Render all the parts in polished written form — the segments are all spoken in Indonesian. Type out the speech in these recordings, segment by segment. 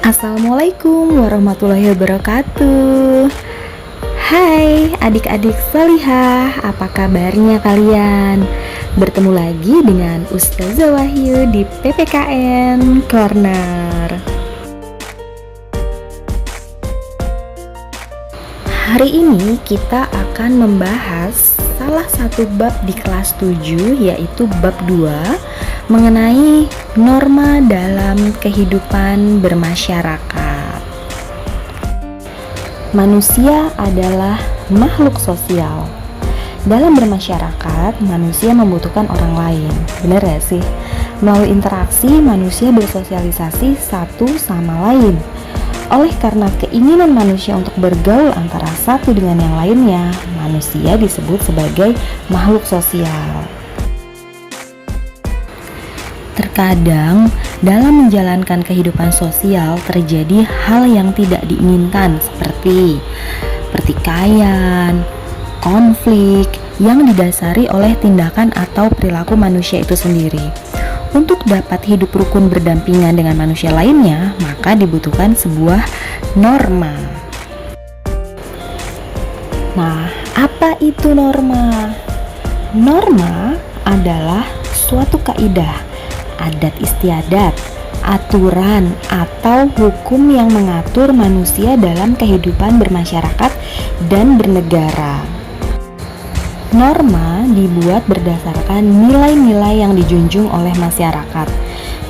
Assalamualaikum warahmatullahi wabarakatuh. Hai adik-adik solihah, apa kabarnya kalian? Bertemu lagi dengan Ustazah Wahyu di PPKN Corner. Hari ini kita akan membahas salah satu bab di kelas 7, yaitu bab 2, mengenai norma dalam kehidupan bermasyarakat. Manusia adalah makhluk sosial. Dalam bermasyarakat, manusia membutuhkan orang lain. Benar ya sih? Melalui interaksi, manusia bersosialisasi satu sama lain. Oleh karena keinginan manusia untuk bergaul antara satu dengan yang lainnya, manusia disebut sebagai makhluk sosial. Terkadang dalam menjalankan kehidupan sosial terjadi hal yang tidak diinginkan seperti pertikaian, konflik yang didasari oleh tindakan atau perilaku manusia itu sendiri. Untuk dapat hidup rukun berdampingan dengan manusia lainnya, maka dibutuhkan sebuah norma. Nah, apa itu norma? Norma adalah suatu kaidah, adat istiadat, aturan, atau hukum yang mengatur manusia dalam kehidupan bermasyarakat dan bernegara. Norma dibuat berdasarkan nilai-nilai yang dijunjung oleh masyarakat.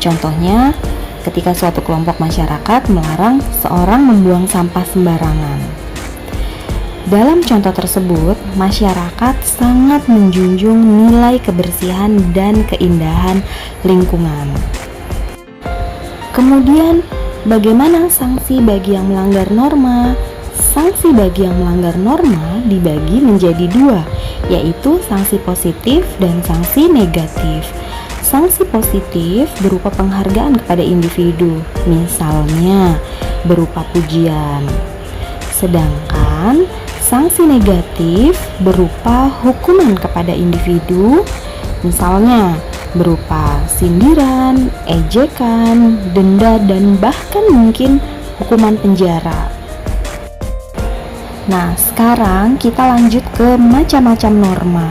Contohnya, ketika suatu kelompok masyarakat melarang seorang membuang sampah sembarangan. Dalam contoh tersebut, masyarakat sangat menjunjung nilai kebersihan dan keindahan lingkungan. Kemudian, bagaimana sanksi bagi yang melanggar norma? Sanksi bagi yang melanggar norma dibagi menjadi dua, yaitu sanksi positif dan sanksi negatif. Sanksi positif berupa penghargaan kepada individu, misalnya berupa pujian. Sedangkan sanksi negatif berupa hukuman kepada individu, misalnya berupa sindiran, ejekan, denda, dan bahkan mungkin hukuman penjara. Nah, sekarang kita lanjut ke macam-macam norma.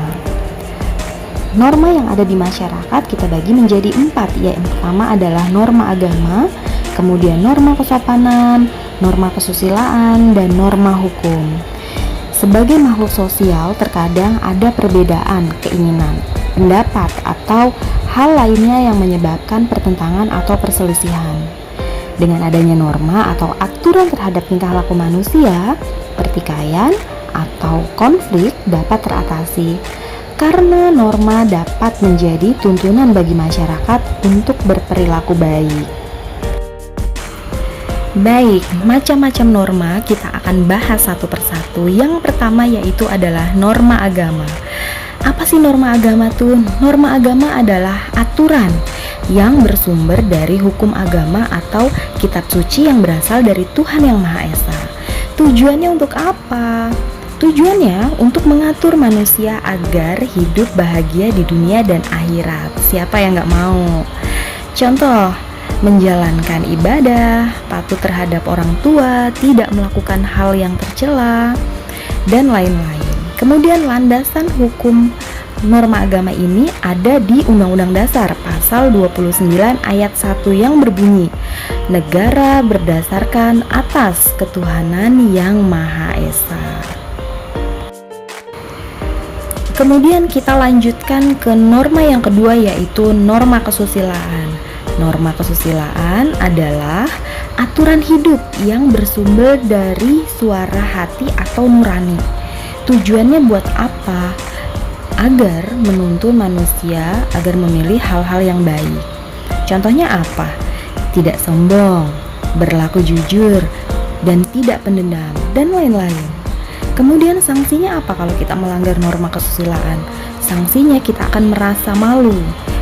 Norma yang ada di masyarakat kita bagi menjadi 4, yaitu yang pertama adalah norma agama, kemudian norma kesopanan, norma kesusilaan, dan norma hukum. Sebagai makhluk sosial, terkadang ada perbedaan keinginan, pendapat, atau hal lainnya yang menyebabkan pertentangan atau perselisihan. Dengan adanya norma atau aturan terhadap tingkah laku manusia, pertikaian atau konflik dapat teratasi karena norma dapat menjadi tuntunan bagi masyarakat untuk berperilaku baik. Baik, macam-macam norma kita akan bahas satu persatu. Yang pertama yaitu adalah norma agama. Apa sih norma agama tuh? Norma agama adalah aturan yang bersumber dari hukum agama atau kitab suci yang berasal dari Tuhan Yang Maha Esa. Tujuannya untuk apa? Tujuannya untuk mengatur manusia agar hidup bahagia di dunia dan akhirat. Siapa yang gak mau? Contoh, menjalankan ibadah, patuh terhadap orang tua, tidak melakukan hal yang tercela, dan lain-lain. Kemudian landasan hukum norma agama ini ada di Undang-Undang Dasar pasal 29 ayat 1 yang berbunyi, negara berdasarkan atas ketuhanan yang Maha Esa. Kemudian kita lanjutkan ke norma yang kedua, yaitu norma kesusilaan. Norma kesusilaan adalah aturan hidup yang bersumber dari suara hati atau nurani. Tujuannya buat apa? Agar menuntun manusia agar memilih hal-hal yang baik. Contohnya apa? Tidak sombong, berlaku jujur, dan tidak pendendam, dan lain-lain. Kemudian sanksinya apa kalau kita melanggar norma kesusilaan? Sanksinya kita akan merasa malu,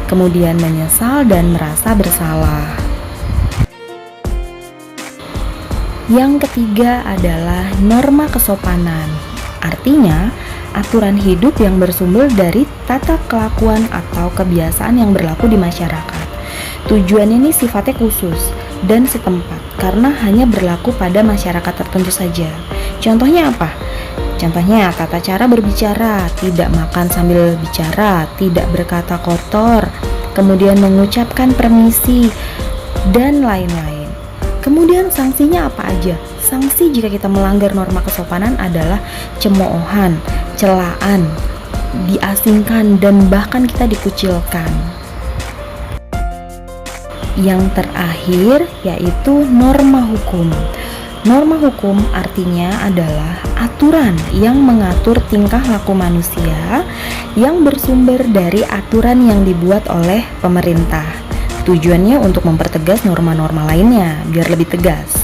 kemudian menyesal dan merasa bersalah. Yang ketiga adalah norma kesopanan. Artinya, aturan hidup yang bersumber dari tata kelakuan atau kebiasaan yang berlaku di masyarakat. Tujuannya ini sifatnya khusus dan setempat karena hanya berlaku pada masyarakat tertentu saja. Contohnya apa? Contohnya tata cara berbicara, tidak makan sambil bicara, tidak berkata kotor, kemudian mengucapkan permisi, dan lain-lain. Kemudian sanksinya apa aja? Sanksi jika kita melanggar norma kesopanan adalah cemoohan, celaan, diasingkan, dan bahkan kita dikucilkan. Yang terakhir yaitu norma hukum. Norma hukum artinya adalah aturan yang mengatur tingkah laku manusia yang bersumber dari aturan yang dibuat oleh pemerintah. Tujuannya untuk mempertegas norma-norma lainnya biar lebih tegas.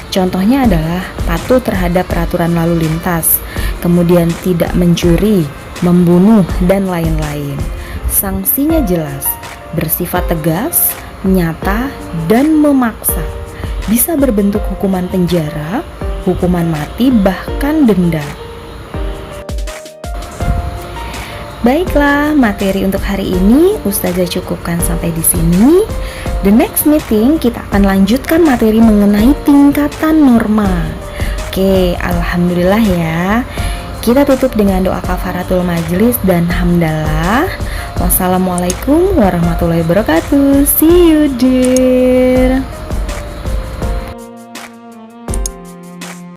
Contohnya adalah patuh terhadap peraturan lalu lintas, kemudian tidak mencuri, membunuh, dan lain-lain. Sanksinya jelas, bersifat tegas, nyata, dan memaksa. Bisa berbentuk hukuman penjara, hukuman mati, bahkan denda. Baiklah, materi untuk hari ini Ustazah cukupkan sampai di sini. The next meeting kita akan lanjutkan materi mengenai tingkatan norma. Oke, alhamdulillah ya. Kita tutup dengan doa kafaratul majlis dan hamdalah. Wassalamualaikum warahmatullahi wabarakatuh. See you dear.